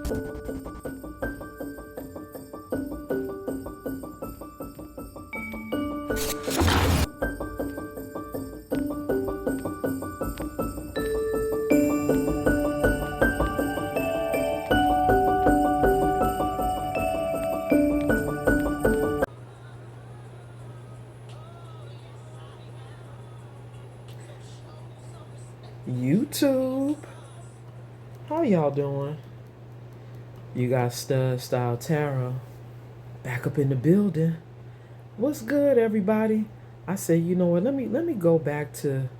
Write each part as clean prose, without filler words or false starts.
YouTube, how y'all doing? You got Stud Style Tarot back up in the building. What's good, everybody? I say, you know what? Let me go back to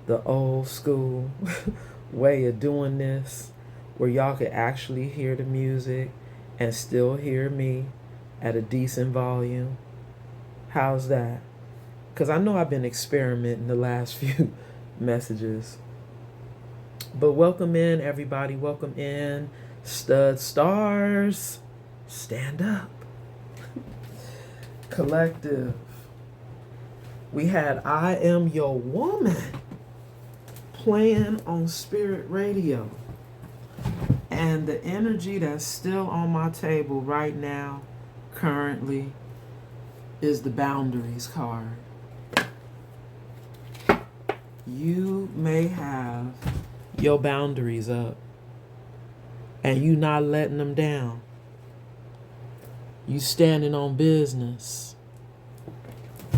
the old school way of doing this, where y'all could actually hear the music and still hear me at a decent volume. How's that? Because I know I've been experimenting the last few messages. But welcome in, everybody. Welcome in. Stud Stars. Stand up. Collective. We had I Am Your Woman playing on Spirit Radio. And the energy that's still on my table right now, currently, is the Boundaries card. You may have your boundaries up and you not letting them down. You standing on business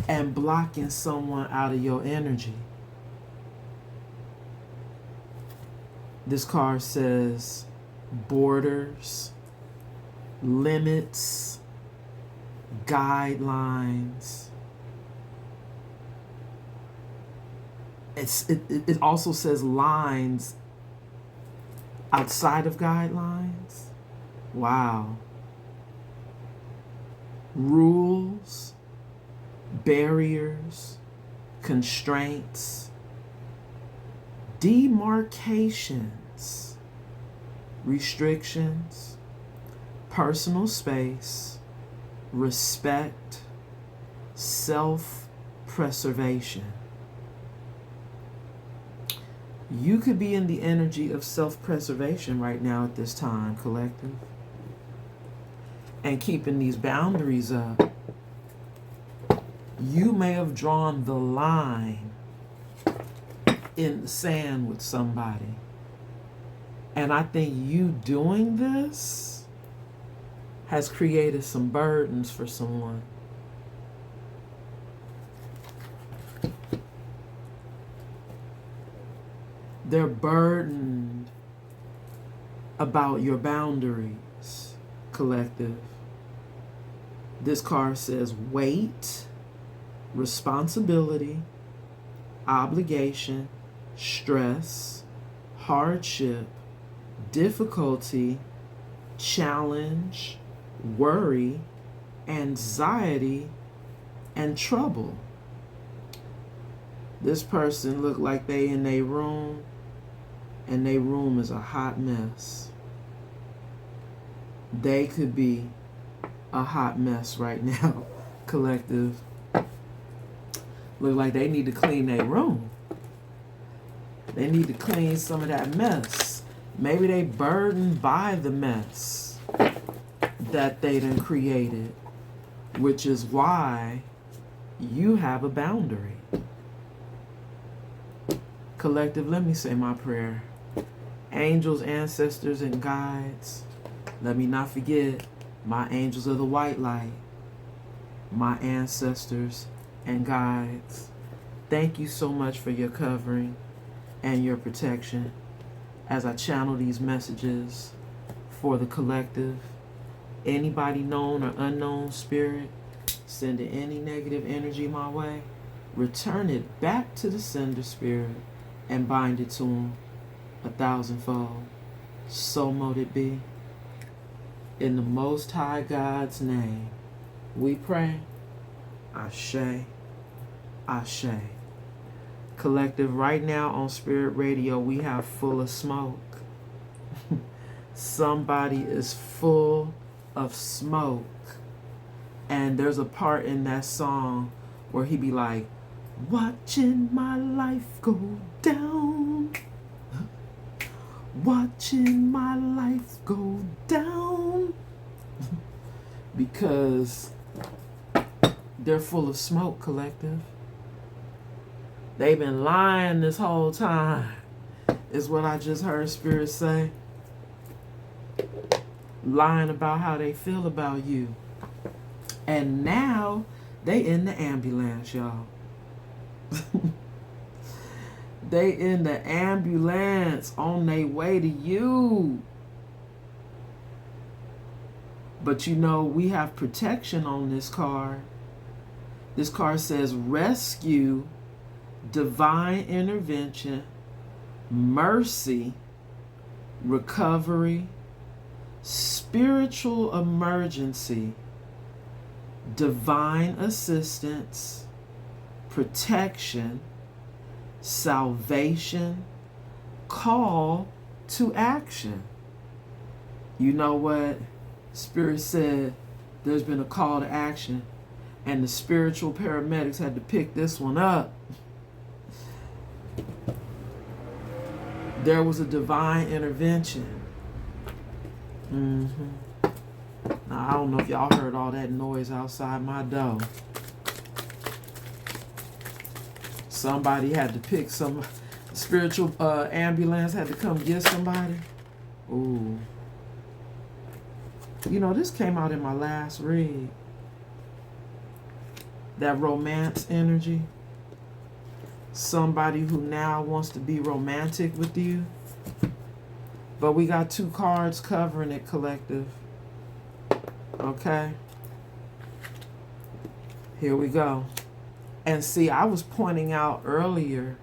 and blocking someone out of your energy. This card says borders, limits, guidelines. It also says lines outside of guidelines. Wow. Rules, barriers, constraints, demarcations, restrictions, personal space, respect, self-preservation. You could be in the energy of self-preservation right now at this time, collective. And keeping these boundaries up. You may have drawn the line in the sand with somebody. And I think you doing this has created some burdens for someone. They're burdened about your boundaries, collective. This card says weight, responsibility, obligation, stress, hardship, difficulty, challenge, worry, anxiety, and trouble. This person look like they in their room, and their room is a hot mess. They could be a hot mess right now, collective. Look like they need to clean their room. They need to clean some of that mess. Maybe they burdened by the mess that they done created, which is why you have a boundary. Collective, let me say my prayer. Angels, ancestors, and guides, let me not forget my angels of the white light, my ancestors and guides. Thank you so much for your covering and your protection as I channel these messages for the collective. Anybody known or unknown spirit, sending any negative energy my way, return it back to the sender spirit and bind it to them 1,000-fold. So mote it be. In the Most High God's name, we pray. Ashe, Ashe. Collective, right now on Spirit Radio, we have Full of Smoke. Somebody is full of smoke. And there's a part in that song where he be like, watching my life go down. Watching my life go because they're full of smoke, collective. They've been lying this whole time, is what I just heard Spirit say. Lying about how they feel about you. And now they in the ambulance, y'all. They in the ambulance on their way to you. But you know, we have protection on this card. This card says rescue, divine intervention, mercy, recovery, spiritual emergency, divine assistance, protection, salvation, call to action. You know what? Spirit said there's been a call to action, and the spiritual paramedics had to pick this one up. There was a divine intervention. Now, I don't know if y'all heard all that noise outside my door. Somebody had to pick some spiritual ambulance had to come get somebody. Ooh. You know, this came out in my last read. That romance energy. Somebody who now wants to be romantic with you. But we got two cards covering it, collective. Okay. Here we go. And see, I was pointing out earlier,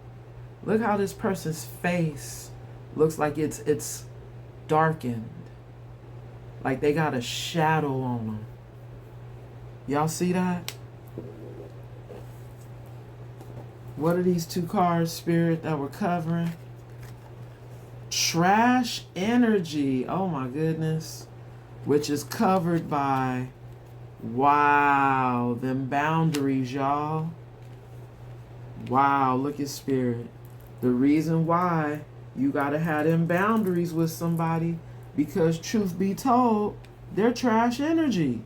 look how this person's face looks like it's darkened. Like they got a shadow on them. Y'all see that? What are these two cards, Spirit, that we're covering? Trash energy. Oh my goodness. Which is covered by, wow, them boundaries, y'all. Wow, look at Spirit. The reason why you gotta have them boundaries with somebody, because truth be told, they're trash energy.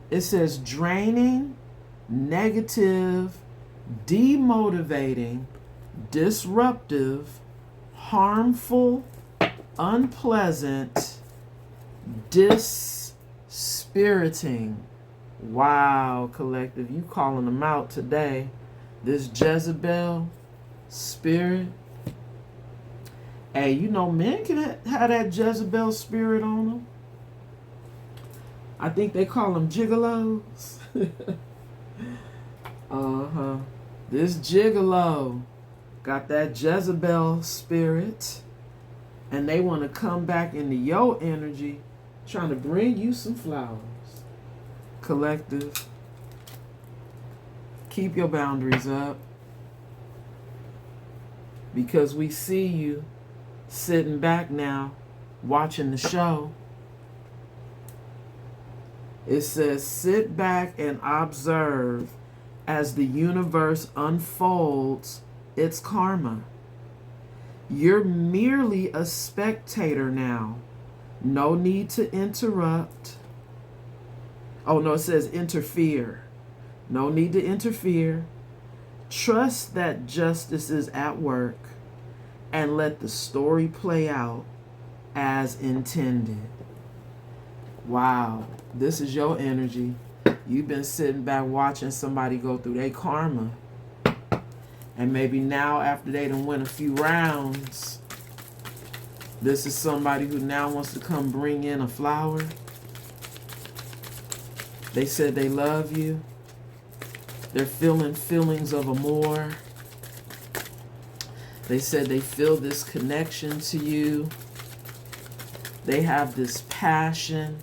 It says draining, negative, demotivating, disruptive, harmful, unpleasant, dispiriting. Wow, collective, you calling them out today. This Jezebel spirit. Hey, you know, men can have that Jezebel spirit on them. I think they call them gigolos. This gigolo got that Jezebel spirit, and they want to come back into your energy, trying to bring you some flowers. Collective, keep your boundaries up, because we see you sitting back now watching the show. It says sit back and observe as the universe unfolds its karma. You're merely a spectator now. No need to interrupt. Oh no, it says interfere. No need to interfere. Trust that justice is at work and let the story play out as intended. Wow, this is your energy. You've been sitting back watching somebody go through their karma. And maybe now, after they done win a few rounds, this is somebody who now wants to come bring in a flower. They said they love you. They're feeling feelings of amour. They said they feel this connection to you. They have this passion,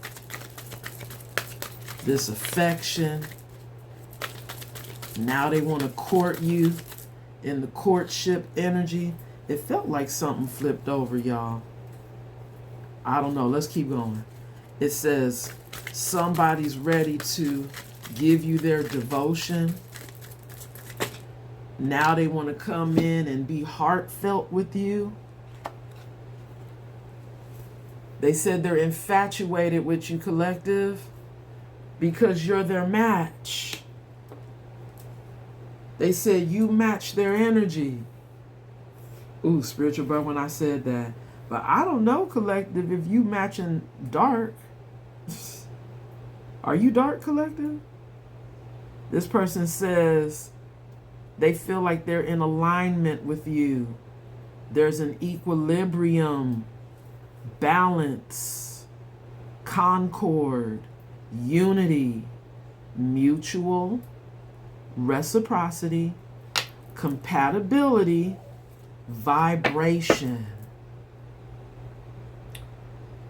this affection. Now they want to court you in the courtship energy. It felt like something flipped over, y'all. I don't know. Let's keep going. It says somebody's ready to give you their devotion. Now they want to come in and be heartfelt with you. They said they're infatuated with you, collective. because you're their match. They said you match their energy. Ooh, spiritual brother, when I said that. But I don't know, collective, if you matching dark. Are you dark, collective? This person says they feel like they're in alignment with you. There's an equilibrium, balance, concord, unity, mutual reciprocity, compatibility, vibration.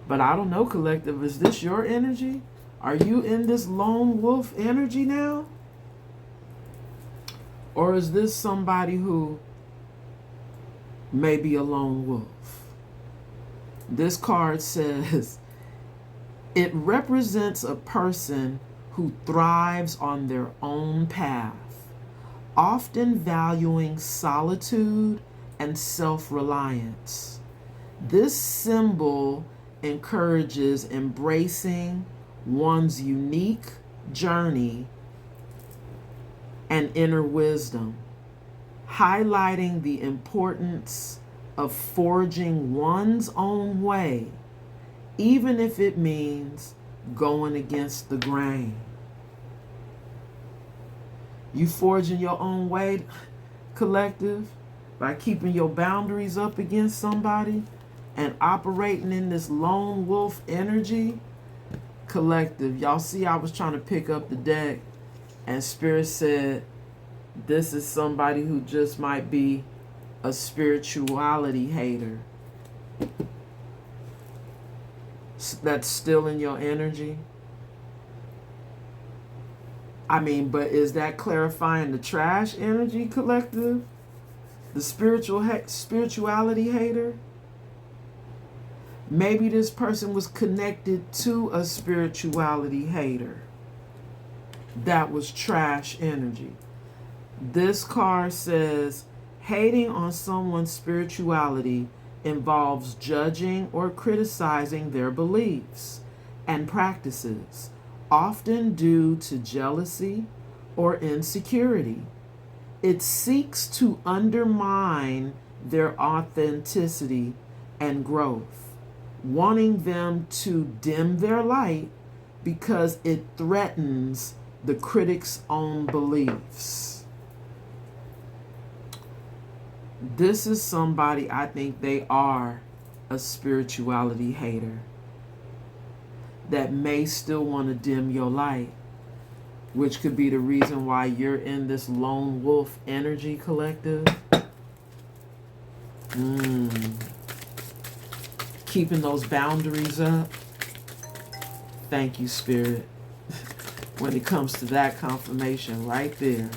But I don't know, collective, is this your energy? Are you in this lone wolf energy now? Or is this somebody who may be a lone wolf? This card says it represents a person who thrives on their own path, often valuing solitude and self-reliance. This symbol encourages embracing one's unique journey and inner wisdom, highlighting the importance of forging one's own way, even if it means going against the grain. You forging your own way, collective, by keeping your boundaries up against somebody and operating in this lone wolf energy. Collective, y'all see I was trying to pick up the deck and Spirit said this is somebody who just might be a spirituality hater. That's still in your energy. I mean, but is that clarifying the trash energy, collective? The spirituality hater? Maybe this person was connected to a spirituality hater. That was trash energy. This card says hating on someone's spirituality involves judging or criticizing their beliefs and practices, often due to jealousy or insecurity. It seeks to undermine their authenticity and growth, wanting them to dim their light because it threatens the critic's own beliefs. This is somebody, I think they are a spirituality hater that may still want to dim your light, which could be the reason why you're in this lone wolf energy, collective. Keeping those boundaries up. Thank you, Spirit. When it comes to that confirmation right there.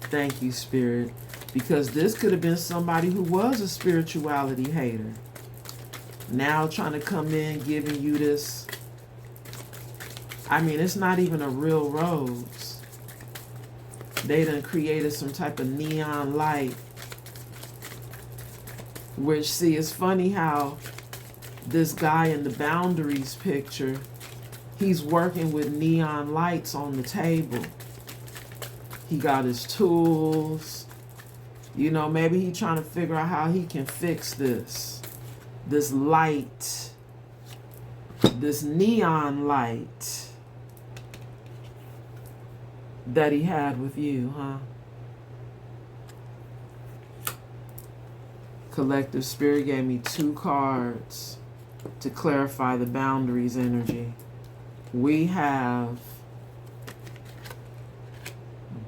Thank you, Spirit. Because this could have been somebody who was a spirituality hater. Now trying to come in giving you this. I mean, it's not even a real rose. They done created some type of neon light. Which, see, it's funny how this guy in the boundaries picture, he's working with neon lights on the table. He got his tools. You know, maybe he's trying to figure out how he can fix this. This light. This neon light that he had with you, huh? Collective Spirit gave me 2 cards to clarify the boundaries energy. We have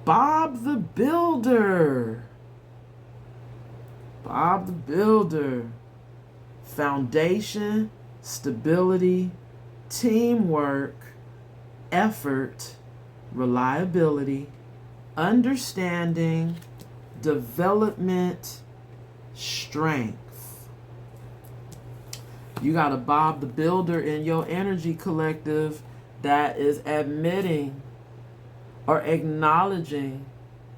Bob the Builder. Bob the Builder. Foundation, stability, teamwork, effort, reliability, understanding, development, strength. You got a Bob the Builder in your energy, collective, that is admitting or acknowledging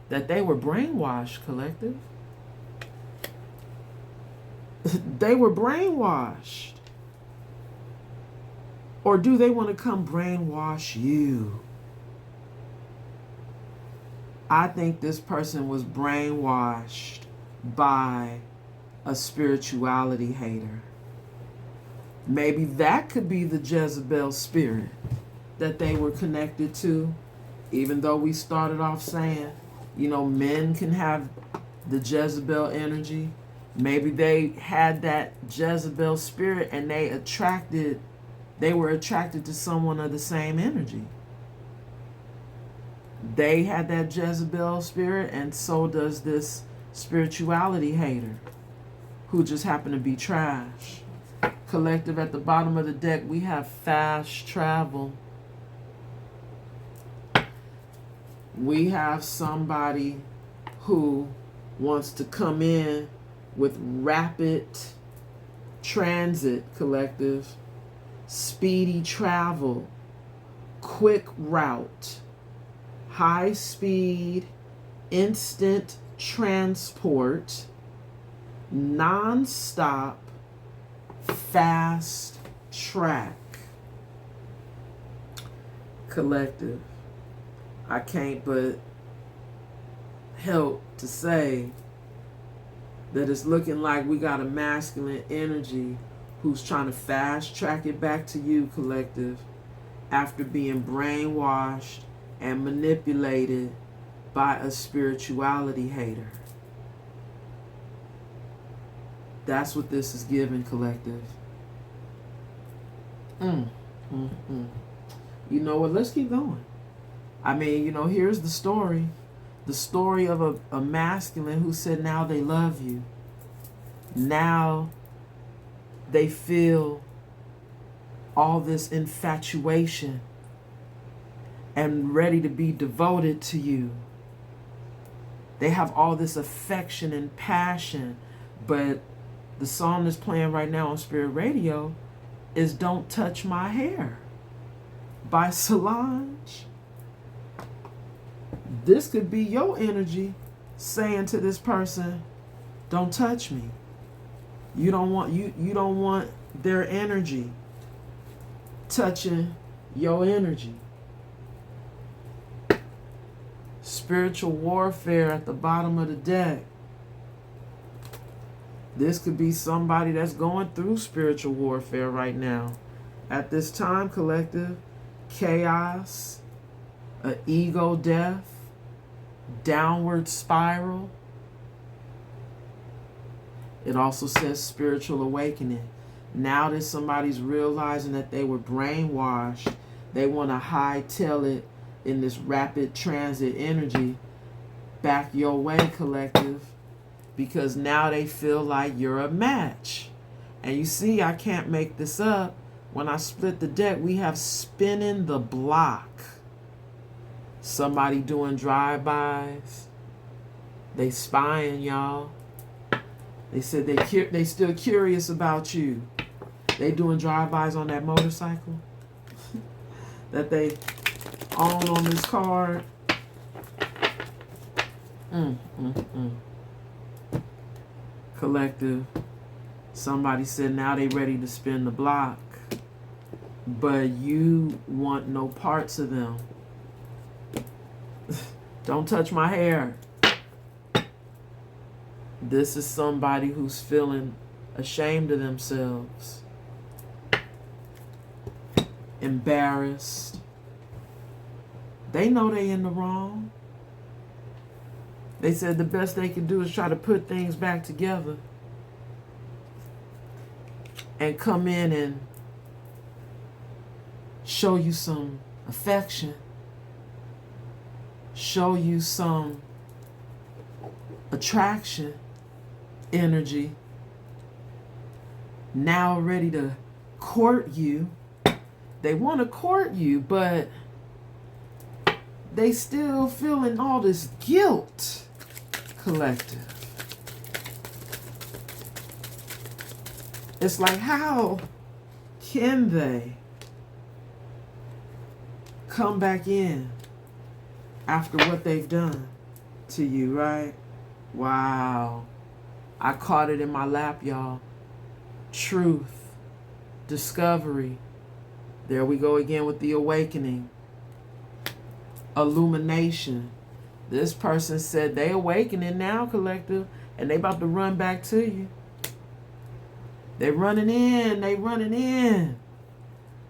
that they were brainwashed, collective. They were brainwashed. Or do they want to come brainwash you? I think this person was brainwashed by a spirituality hater. Maybe that could be the Jezebel spirit that they were connected to, even though we started off saying, men can have the Jezebel energy. Maybe they had that Jezebel spirit and they were attracted to someone of the same energy. They had that Jezebel spirit, and so does this spirituality hater who just happened to be trash. Collective, at the bottom of the deck, we have fast travel. We have somebody who wants to come in with rapid transit, collective, speedy travel, quick route, high speed, instant transport, non-stop, fast track. Collective, I can't but help to say that it's looking like we got a masculine energy who's trying to fast track it back to you, collective, after being brainwashed and manipulated by a spirituality hater. That's what this is giving, collective. You know what? Let's keep going. I mean, here's the story. The story of a masculine who said now they love you. Now they feel all this infatuation and ready to be devoted to you. They have all this affection and passion, but the song that's playing right now on Spirit Radio is Don't Touch My Hair by Solange. This could be your energy saying to this person, don't touch me. You don't want their energy touching your energy. Spiritual warfare at the bottom of the deck. This could be somebody that's going through spiritual warfare right now. At this time, collective, chaos, an ego death, downward spiral. It also says spiritual awakening. Now that somebody's realizing that they were brainwashed, they want to hightail it in this rapid transit energy back your way, collective, because now they feel like you're a match. And you see, I can't make this up. When I split the deck, we have spinning the block. Somebody doing drive-bys. They spying, y'all. They said they still curious about you. They doing drive-bys on that motorcycle that they own on this card. Collective. Somebody said now they ready to spin the block, but you want no parts of them. Don't touch my hair. This is somebody who's feeling ashamed of themselves, embarrassed. They know they in the wrong. They said the best they can do is try to put things back together and come in and show you some affection, show you some attraction, energy, now ready to court you. They want to court you, but they still feeling all this guilt, collective. It's like, how can they come back in after what they've done to you, right? Wow. I caught it in my lap, y'all. Truth, discovery. There we go again with the awakening. Illumination. This person said they awakening now, collective, and they about to run back to you. They running in.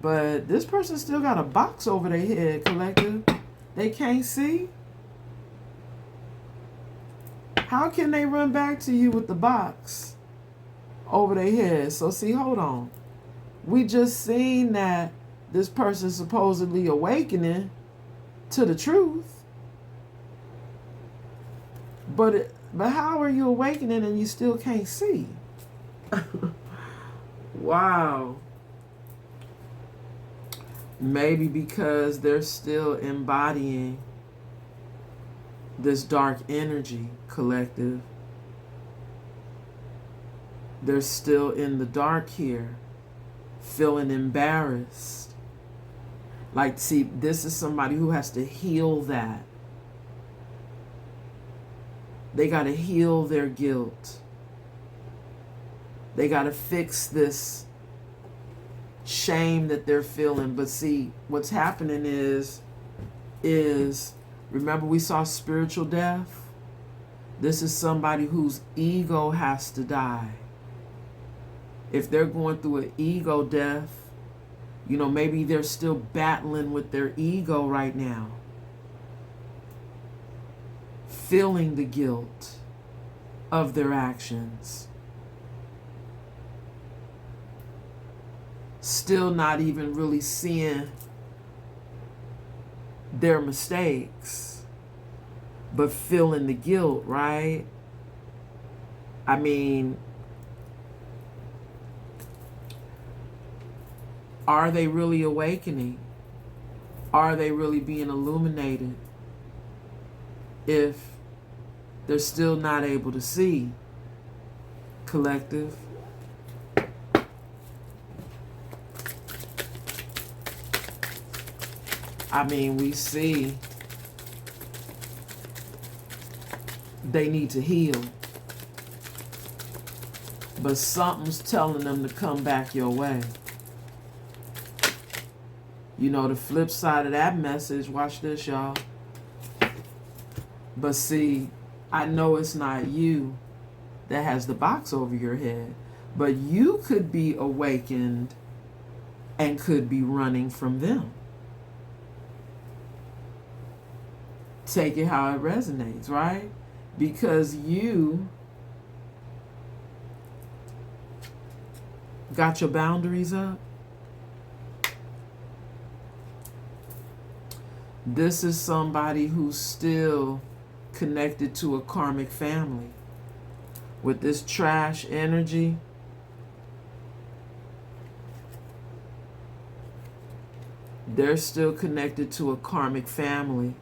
But this person still got a box over their head, collective. They can't see. How can they run back to you with the box over their head? So see, hold on. We just seen that this person supposedly awakening to the truth. But how are you awakening and you still can't see? Wow. Maybe because they're still embodying this dark energy, collective. They're still in the dark here, feeling embarrassed. Like, see, this is somebody who has to heal that. They got to heal their guilt. They got to fix this shame that they're feeling. But see, what's happening is remember we saw spiritual death? This is somebody whose ego has to die. If they're going through an ego death, you know, maybe they're still battling with their ego right now. Feeling the guilt of their actions. Still not even really seeing their mistakes, but feeling the guilt, right? I mean, are they really awakening? Are they really being illuminated if they're still not able to see, collective? I mean, we see they need to heal, but something's telling them to come back your way. You know, the flip side of that message, watch this, y'all. But see, I know it's not you that has the box over your head, but you could be awakened and could be running from them. Take it how it resonates, right? Because you got your boundaries up. This is somebody who's still connected to a karmic family. With this trash energy, they're still connected to a karmic family.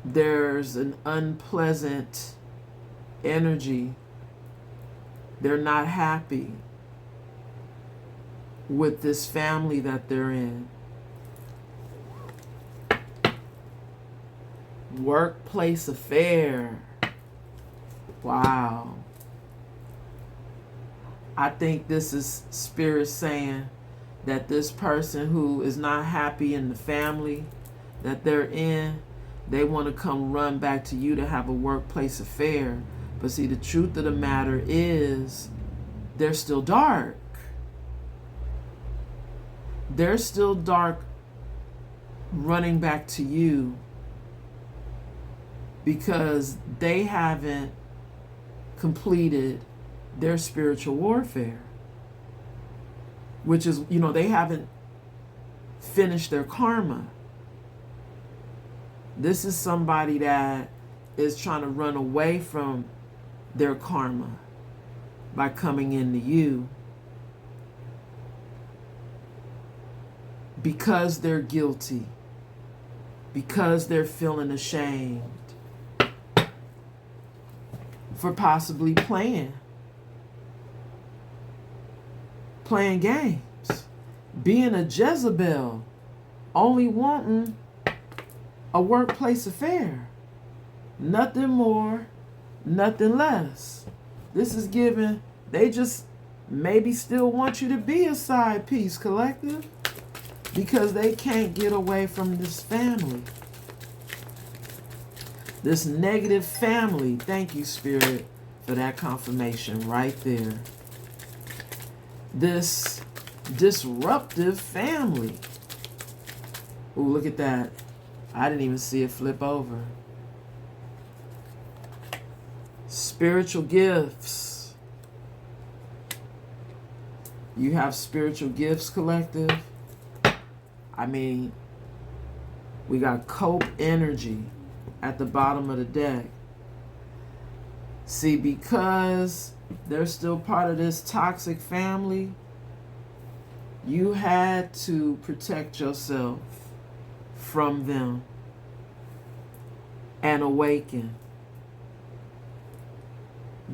There's an unpleasant energy. They're not happy with this family that they're in. Workplace affair. Wow. I think this is spirit saying that this person who is not happy in the family that they're in, they want to come run back to you to have a workplace affair. But see, the truth of the matter is they're still dark. They're still dark running back to you because they haven't completed their spiritual warfare. Which is, you know, they haven't finished their karma. This is somebody that is trying to run away from their karma by coming into you because they're guilty, because they're feeling ashamed for possibly playing games, being a Jezebel, only wanting a workplace affair. Nothing more, nothing less. This is given, they just maybe still want you to be a side piece, collective, because they can't get away from this family. This negative family. Thank you, Spirit, for that confirmation right there. This disruptive family. Ooh, look at that. I didn't even see it flip over. Spiritual gifts. You have spiritual gifts, collective. I mean, we got cope energy at the bottom of the deck. See, because they're still part of this toxic family, you had to protect yourself from them and awaken.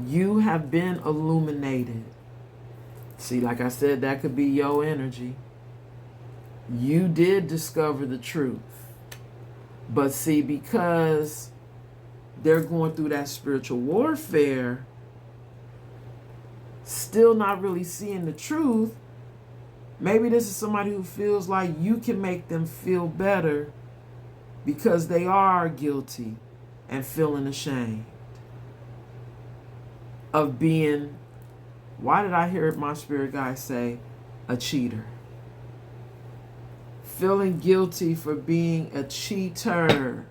You have been illuminated. See, like I said, that could be your energy. You did discover the truth. But see, because they're going through that spiritual warfare, still not really seeing the truth, maybe this is somebody who feels like you can make them feel better because they are guilty and feeling ashamed of being, why did I hear my spirit guide say, a cheater? Feeling guilty for being a cheater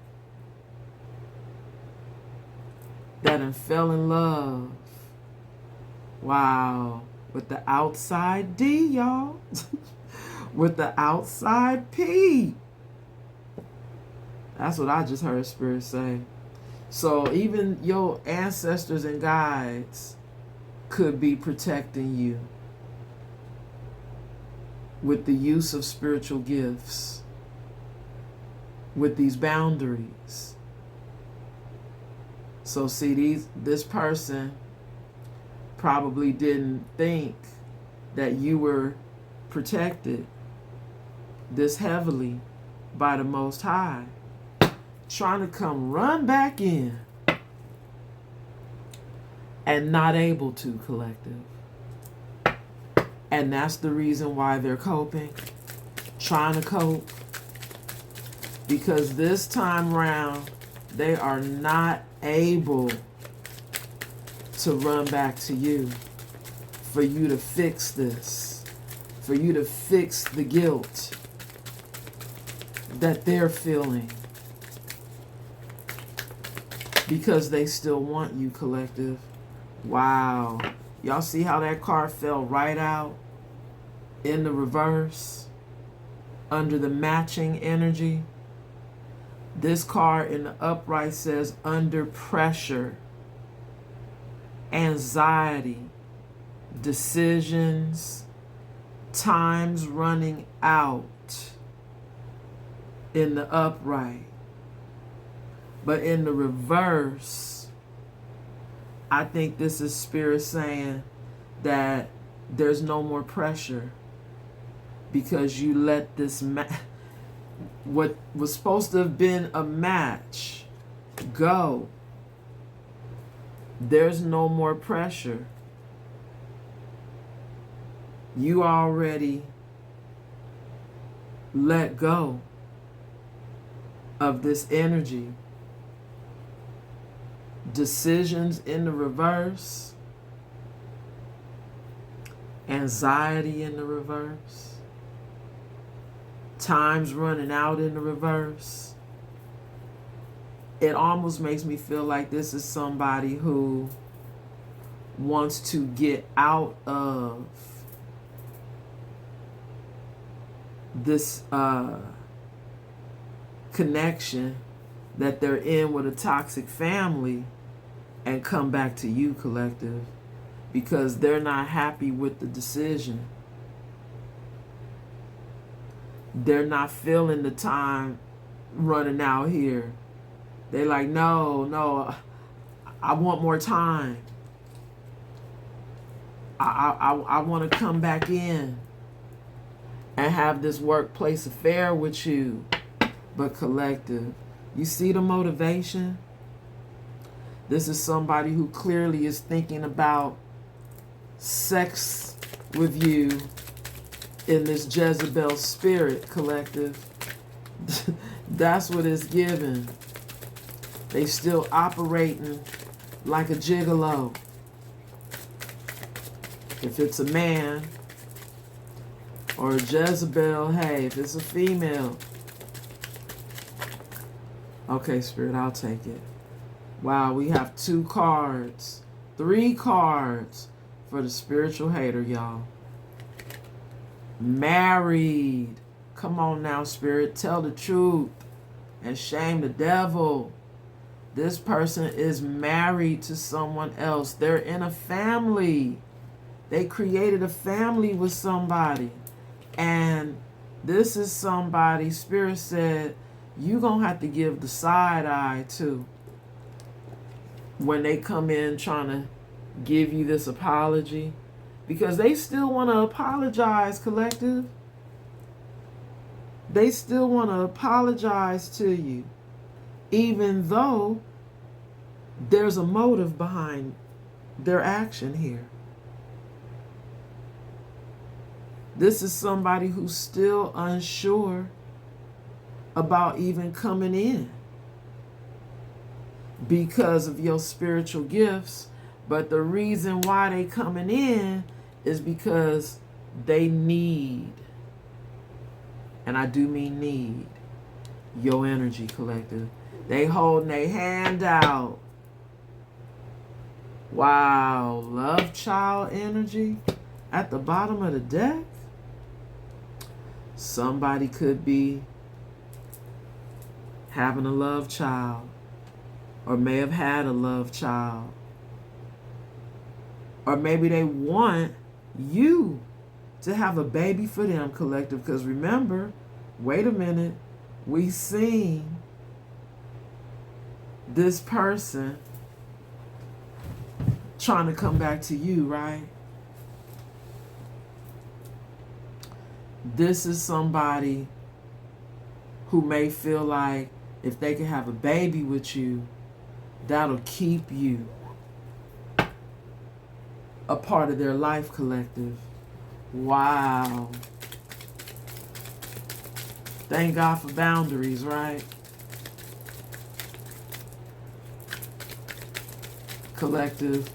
that done fell in love. Wow. With the outside D, y'all. With the outside P. That's what I just heard Spirit say. So even your ancestors and guides could be protecting you with the use of spiritual gifts, with these boundaries. So see, this person probably didn't think that you were protected this heavily by the Most High, trying to come run back in and not able to, collective. And that's the reason why they're coping, trying to cope, because this time round they are not able to run back to you for you to fix this, for you to fix the guilt that they're feeling, because they still want you, collective. Wow. Y'all see how that card fell right out in the reverse under the matching energy? This card in the upright says under pressure, anxiety, decisions, time's running out in the upright. But in the reverse, I think this is Spirit saying that there's no more pressure because you let this what was supposed to have been a match go. There's no more pressure. You already let go of this energy. Decisions in the reverse, anxiety in the reverse, time's running out in the reverse. It almost makes me feel like this is somebody who wants to get out of this connection that they're in with a toxic family and come back to you, collective, because they're not happy with the decision. They're not feeling the time running out here. They're like, no, I want more time. I want to come back in and have this workplace affair with you. But collective, you see the motivation? This is somebody who clearly is thinking about sex with you in this Jezebel spirit, collective. That's what it's given. They still operating like a gigolo. If it's a man or a Jezebel, hey, if it's a female. Okay, Spirit, I'll take it. Wow, we have 2 cards, 3 cards for the spiritual hater, y'all. Married. Come on now, Spirit, tell the truth and shame the devil. This person is married to someone else. They're in a family. They created a family with somebody. And this is somebody, Spirit said, you're going to have to give the side eye to when they come in trying to give you this apology. Because they still want to apologize, collective. They still want to apologize to you. Even though there's a motive behind their action here. This is somebody who's still unsure about even coming in because of your spiritual gifts. But the reason why they coming in is because they need, and I do mean need, your energy, collective. They holding their hand out. Wow, love child energy at the bottom of the deck. Somebody could be having a love child or may have had a love child. Or maybe they want you to have a baby for them, collective. Because remember, wait a minute, we seen this person trying to come back to you, right? This is somebody who may feel like if they can have a baby with you, that'll keep you a part of their life, collective. Wow. Thank God for boundaries, right? Collective,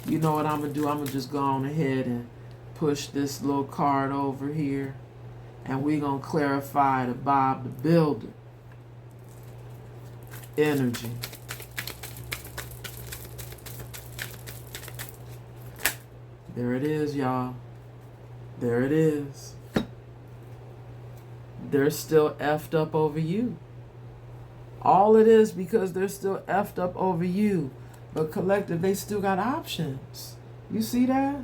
you know what I'm going to do? I'm going to just go on ahead and push this little card over here. And we're going to clarify the Bob the Builder energy. There it is, y'all. There it is. They're still effed up over you. All it is because they're still effed up over you. But collective, they still got options. You see that?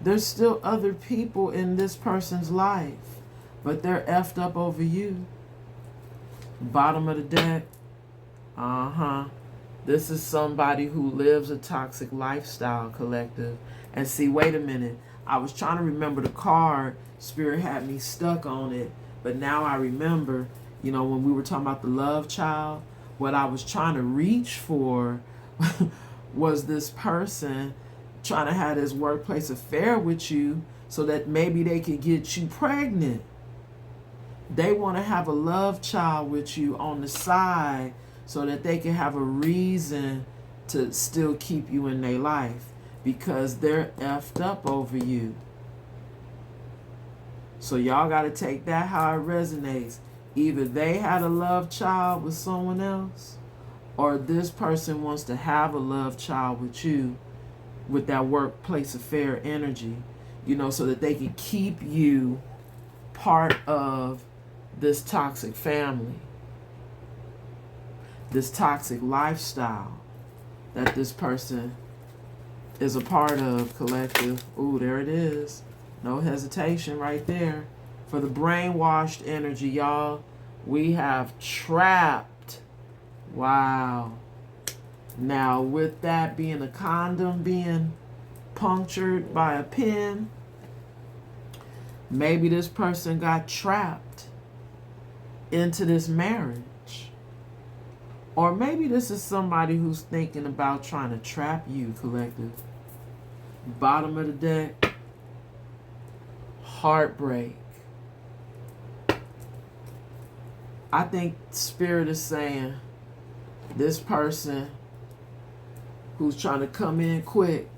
There's still other people in this person's life, but they're effed up over you. Bottom of the deck. This is somebody who lives a toxic lifestyle, collective. And see, wait a minute. I was trying to remember the card. Spirit had me stuck on it. But now I remember, you know, when we were talking about the love child, what I was trying to reach for was this person trying to have this workplace affair with you so that maybe they could get you pregnant. They want to have a love child with you on the side so that they can have a reason to still keep you in their life because they're effed up over you. So y'all got to take that how it resonates. Either they had a love child with someone else or this person wants to have a love child with you with that workplace affair energy, you know, so that they can keep you part of this toxic family, this toxic lifestyle that this person is a part of, collective. Ooh, there it is. No hesitation right there. For the brainwashed energy, y'all, we have trapped. Wow. Now, with that being a condom being punctured by a pin, maybe this person got trapped into this marriage. Or maybe this is somebody who's thinking about trying to trap you, collective. Bottom of the deck, heartbreak. I think Spirit is saying this person who's trying to come in quick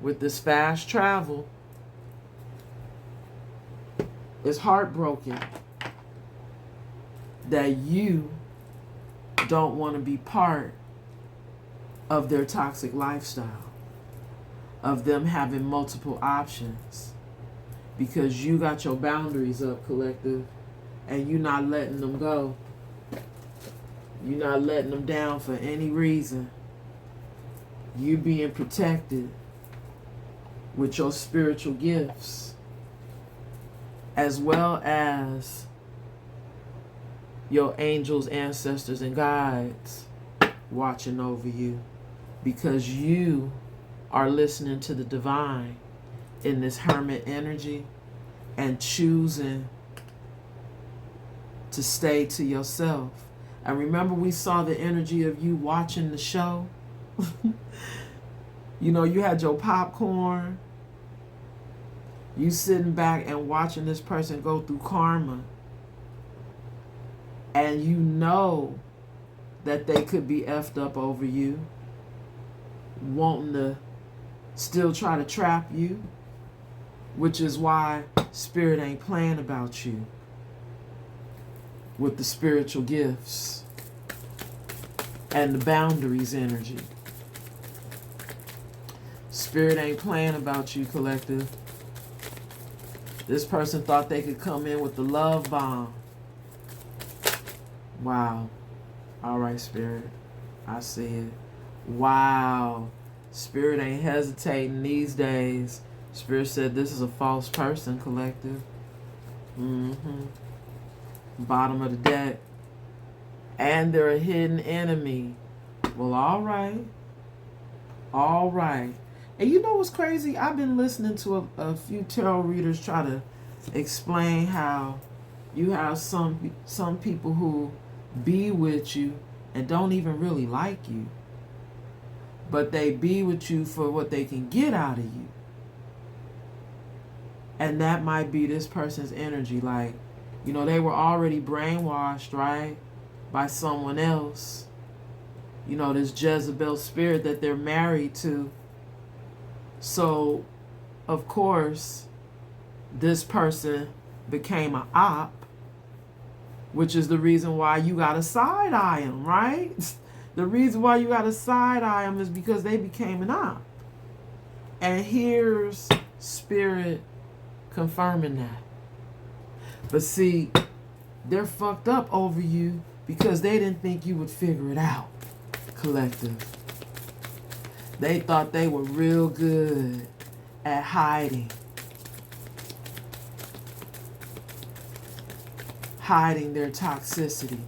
with this fast travel is heartbroken that you don't want to be part of their toxic lifestyle, of them having multiple options, because you got your boundaries up, collective, and you're not letting them go. You're not letting them down for any reason. You being protected with your spiritual gifts, as well as your angels, ancestors, and guides watching over you, because you are listening to the divine in this hermit energy and choosing to stay to yourself. And remember, we saw the energy of you watching the show. You know, you had your popcorn, you sitting back and watching this person go through karma, and you know that they could be effed up over you, wanting to still try to trap you, which is why Spirit ain't playing about you with the spiritual gifts and the boundaries energy. Spirit ain't playing about you, collective. This person thought they could come in with the love bomb. Wow. All right, Spirit. I see it. Wow. Spirit ain't hesitating these days. Spirit said this is a false person, collective. Bottom of the deck. And they're a hidden enemy. Well, all right. All right. And you know what's crazy? I've been listening to a few tarot readers try to explain how you have some people who be with you and don't even really like you, but they be with you for what they can get out of you. And that might be this person's energy. Like, you know, they were already brainwashed, right, by someone else. You know, this Jezebel spirit that they're married to. So, of course, this person became an op, which is the reason why you got to side-eye them, right? The reason why you got to side-eye them is because they became an op. And here's Spirit confirming that. But see, they're fucked up over you because they didn't think you would figure it out, collective. They thought they were real good at hiding their toxicity,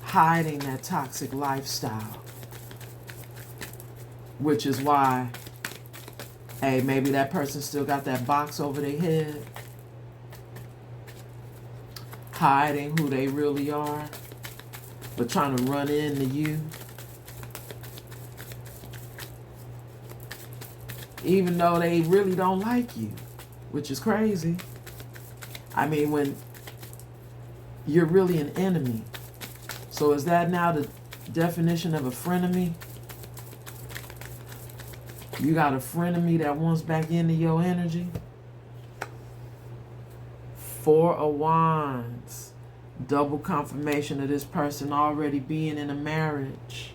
hiding that toxic lifestyle, which is why, hey, maybe that person still got that box over their head, hiding who they really are, but trying to run into you. Even though they really don't like you, which is crazy. I mean, when you're really an enemy. So is that now the definition of a frenemy? You got a frenemy that wants back into your energy? Four of Wands. Double confirmation of this person already being in a marriage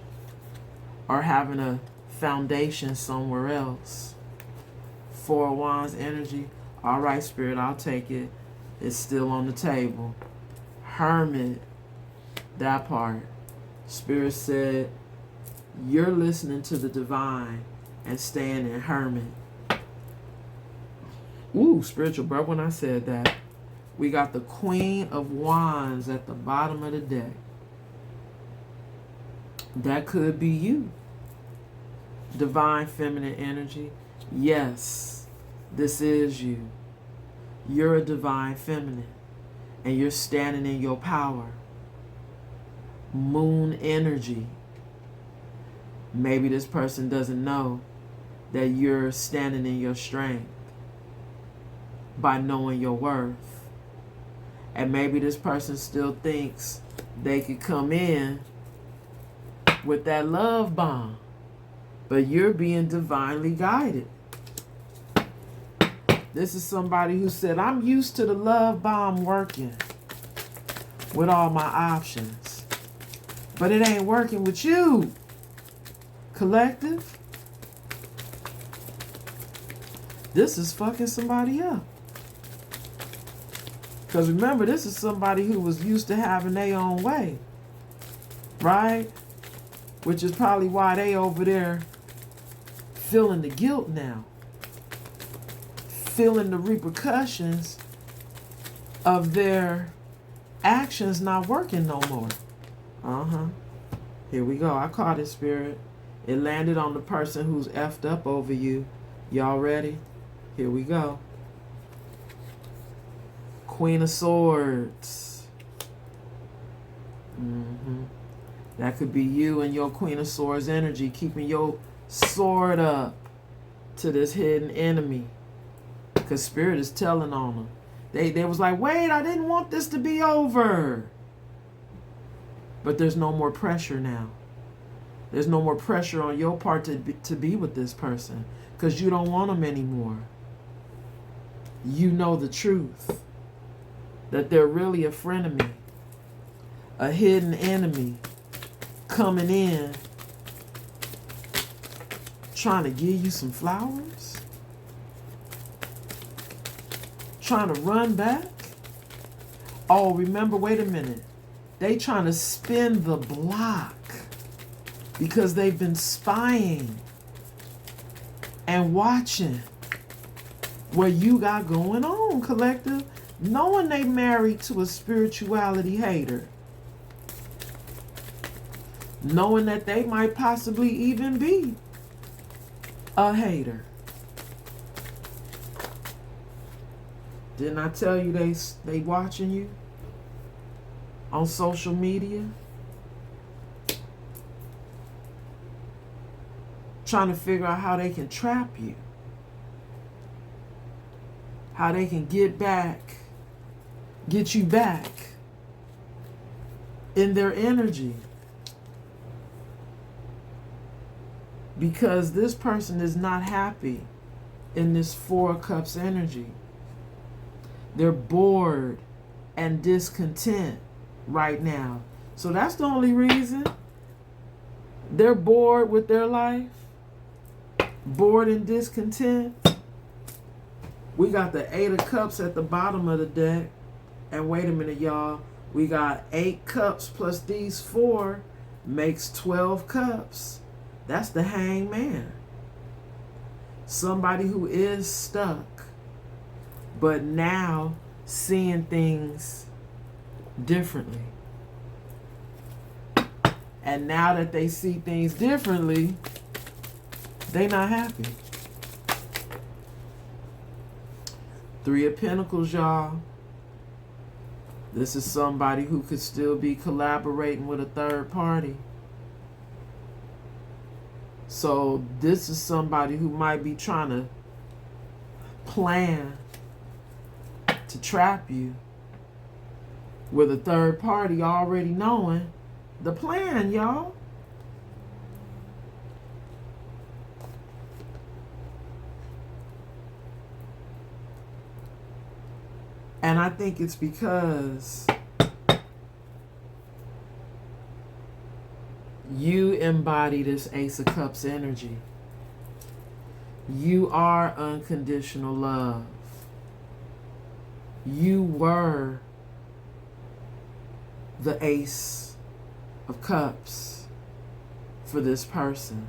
or having a foundation somewhere else. Four of Wands energy. All right, Spirit, I'll take it. It's still on the table. Hermit, that part. Spirit said, you're listening to the divine and staying in hermit. Ooh, spiritual breath when I said that. We got the Queen of Wands at the bottom of the deck. That could be you. Divine feminine energy. Yes, this is you. You're a divine feminine. And you're standing in your power. Moon energy. Maybe this person doesn't know that you're standing in your strength by knowing your worth. And maybe this person still thinks they could come in with that love bomb, but you're being divinely guided. This is somebody who said, I'm used to the love bomb working with all my options, but it ain't working with you, collective. This is fucking somebody up. Because remember, this is somebody who was used to having their own way, right? Which is probably why they over there feeling the guilt now, feeling the repercussions of their actions not working no more. Here we go. I caught it, Spirit. It landed on the person who's effed up over you. Y'all ready? Here we go. Queen of Swords. That could be you and your Queen of Swords energy, keeping your sword up to this hidden enemy. Because Spirit is telling on them. They was like, wait, I didn't want this to be over. But there's no more pressure now. There's no more pressure on your part to be with this person. Because you don't want them anymore. You know the truth. That they're really a frenemy, a hidden enemy coming in, trying to give you some flowers, trying to run back. Oh, remember, wait a minute. They trying to spin the block because they've been spying and watching what you got going on, collective. Knowing they married to a spirituality hater. Knowing that they might possibly even be a hater. Didn't I tell you they watching you on social media? Trying to figure out how they can trap you. How they can get you back in their energy. Because this person is not happy in this Four of Cups energy. They're bored and discontent right now. So that's the only reason. They're bored with their life. Bored and discontent. We got the 8 of Cups at the bottom of the deck. And wait a minute, y'all. We got 8 cups plus these 4 makes 12 cups. That's the Hangman. Somebody who is stuck, but now seeing things differently. And now that they see things differently, they not happy. 3 of Pentacles, y'all. This is somebody who could still be collaborating with a third party. So this is somebody who might be trying to plan to trap you with a third party already knowing the plan, y'all. And I think it's because you embody this Ace of Cups energy. You are unconditional love. You were the Ace of Cups for this person.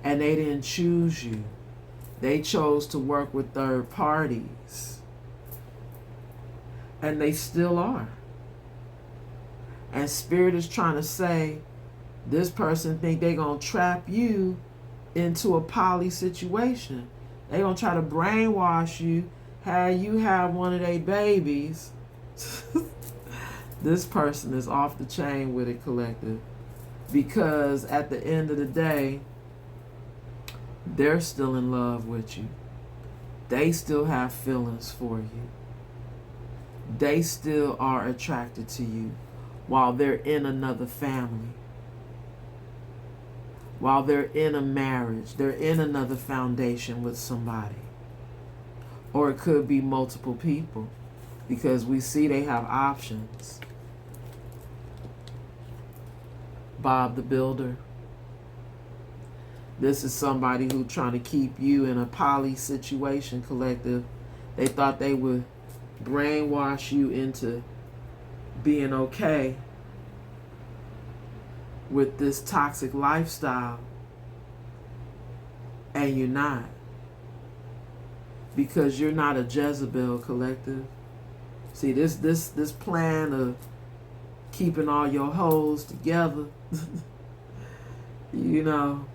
And they didn't choose you. They chose to work with third parties. And they still are. And Spirit is trying to say, this person think they're going to trap you into a poly situation. They're going to try to brainwash you, have you have one of their babies. This person is off the chain with it, collective. Because at the end of the day, They're still in love with you. They still have feelings for you. They still are attracted to you while they're in another family. While they're in a marriage, they're in another foundation with somebody. Or it could be multiple people, because we see they have options. Bob the Builder. This is somebody who's trying to keep you in a poly situation, collective. They thought they would brainwash you into being okay with this toxic lifestyle, and you're not, because you're not a Jezebel, collective. See, this plan of keeping all your hoes together, you know,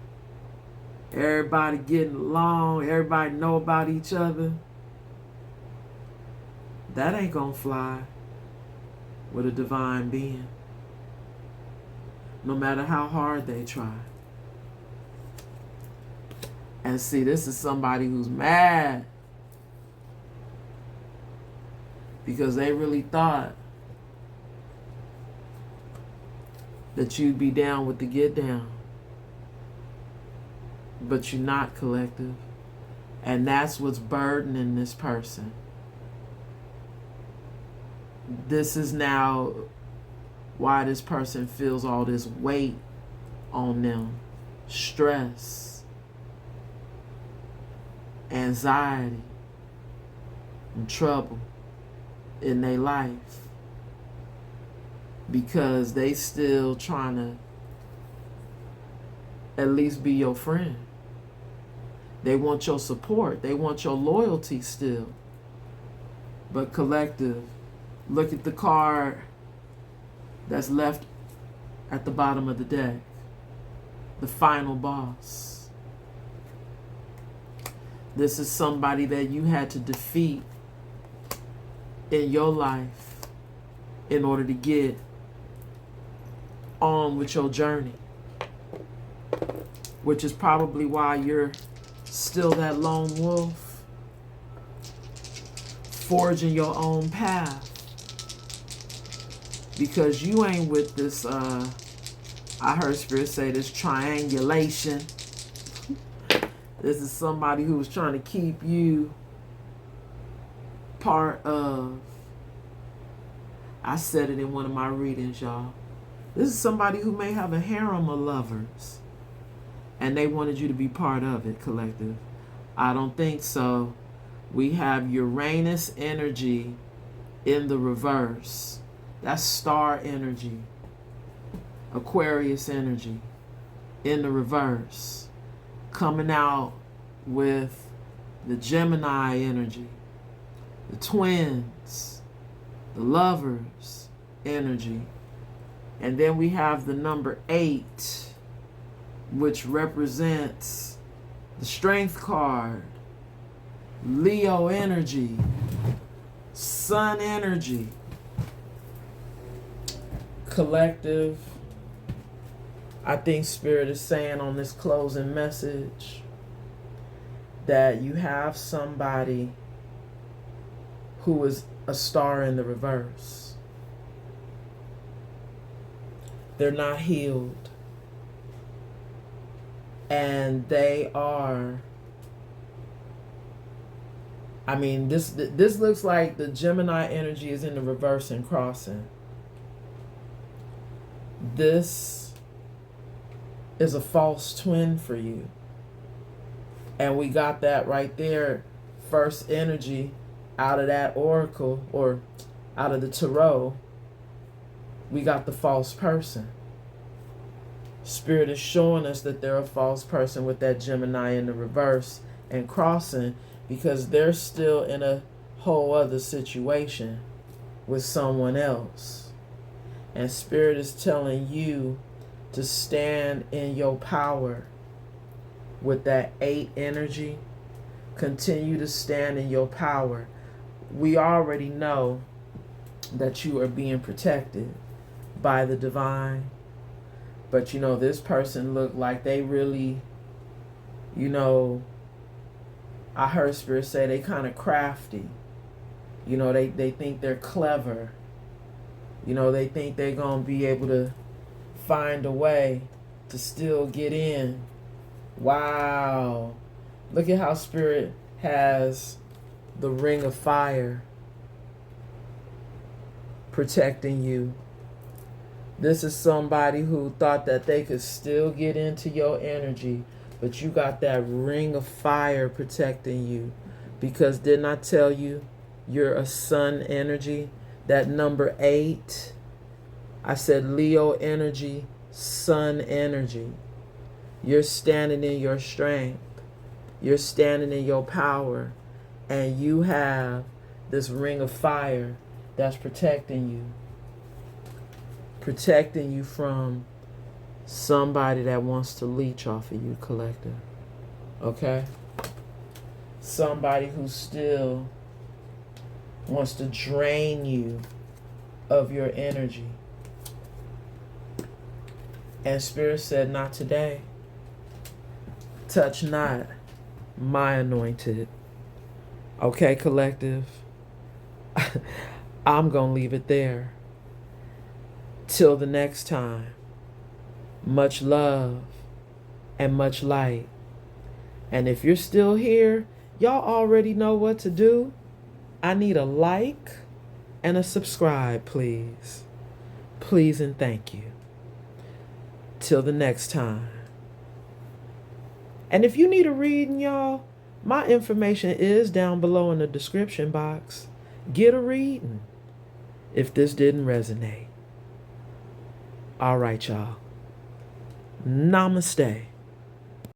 everybody getting along, everybody know about each other, that ain't gonna fly with a divine being, no matter how hard they try. And see, this is somebody who's mad because they really thought that you'd be down with the get down. But you're not, collective. And that's what's burdening this person. This is now why this person feels all this weight on them. Stress, anxiety, and trouble in their life, because they still trying to at least be your friend. They want your support. They want your loyalty still. But collective, look at the card that's left at the bottom of the deck. The final boss. This is somebody that you had to defeat in your life in order to get on with your journey, which is probably why you're still that lone wolf, forging your own path, because you ain't with this, I heard Spirit say, this triangulation. This is somebody who's trying to keep you part of, I said it in one of my readings, y'all. This is somebody who may have a harem of lovers, and they wanted you to be part of it, collective. I don't think so. We have Uranus energy in the reverse. That's star energy. Aquarius energy in the reverse. Coming out with the Gemini energy. The twins. The lovers energy. And then we have the number 8, which represents the strength card, Leo energy, sun energy. Collective, I think Spirit is saying on this closing message that you have somebody who is a star in the reverse. They're not healed. And they are, I mean, this looks like the Gemini energy is in the reverse and crossing. This is a false twin for you. And we got that right there, first energy out of that oracle, or out of the tarot. We got the false person. Spirit is showing us that they're a false person with that Gemini in the reverse and crossing, because they're still in a whole other situation with someone else. And Spirit is telling you to stand in your power with that 8 energy. Continue to stand in your power. We already know that you are being protected by the divine. But you know, this person looked like they really You know, I heard Spirit say they kind of crafty. You know, they think they're clever. You know, they think they're going to be able to find a way to still get in. Wow. Look at how Spirit has the ring of fire protecting you. This is somebody who thought that they could still get into your energy, but you got that ring of fire protecting you. Because didn't I tell you you're a sun energy? That number 8, I said Leo energy, sun energy. You're standing in your strength. You're standing in your power. And you have this ring of fire that's protecting you. Protecting you from somebody that wants to leech off of you, collective. Okay? Somebody who still wants to drain you of your energy. And Spirit said, not today. Touch not my anointed. Okay, collective? I'm going to leave it there. Till the next time, much love and much light. And if you're still here, y'all already know what to do. I need a like and a subscribe, please. Please and thank you. Till the next time. And if you need a reading, y'all, my information is down below in the description box. Get a reading if this didn't resonate. All right, y'all. Namaste.